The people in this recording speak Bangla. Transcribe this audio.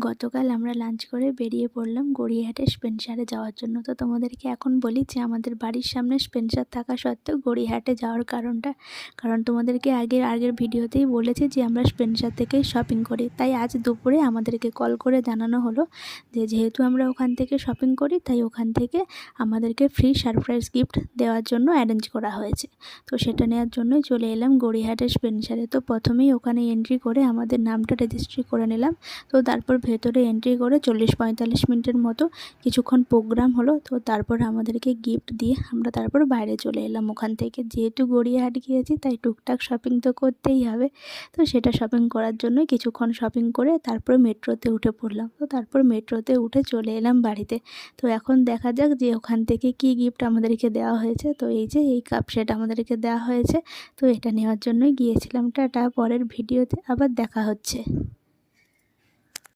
গতকাল আমরা লাঞ্চ করে বেরিয়ে পড়লাম গড়িয়াহাটে স্পেন্সারে যাওয়ার জন্য। তো তোমাদেরকে এখন বলি যে আমাদের বাড়ির সামনে স্পেন্সার থাকা সত্ত্বেও গড়িয়াহাটে যাওয়ার কারণটা। কারণ তোমাদেরকে আগের ভিডিওতেই বলেছি যে আমরা স্পেন্সার থেকেই শপিং করি। তাই আজ দুপুরে আমাদেরকে কল করে জানানো হলো যে যেহেতু আমরা ওখান থেকে শপিং করি তাই ওখান থেকে আমাদেরকে ফ্রি সারপ্রাইজ গিফট দেওয়ার জন্য অ্যারেঞ্জ করা হয়েছে। তো সেটা নেওয়ার জন্যই চলে এলাম গড়িয়াহাটের স্পেন্সারে। তো প্রথমেই ওখানে এন্ট্রি করে আমাদের নামটা রেজিস্ট্রি করে নিলাম। তো তারপর ভেতরে এন্ট্রি করে 40-45 মিনিটের মতো কিছুক্ষণ প্রোগ্রাম হলো। তো তারপর আমাদেরকে গিফট দিয়ে আমরা তারপর বাইরে চলে এলাম ওখান থেকে। যেহেতু গড়িয়াহাট গিয়েছি তাই টুকটাক শপিং তো করতেই হবে। তো সেটা শপিং করার জন্য কিছুক্ষণ শপিং করে তারপর মেট্রোতে উঠে পড়লাম। তো তারপর মেট্রোতে উঠে চলে এলাম বাড়িতে। তো এখন দেখা যাক যে ওখান থেকে কি গিফট আমাদেরকে দেওয়া হয়েছে। তো এই যে এই কাপ সেট আমাদেরকে দেওয়া হয়েছে। তো এটা নেওয়ার জন্যই গিয়েছিলাম। টাটা, পরের ভিডিওতে আবার দেখা হচ্ছে।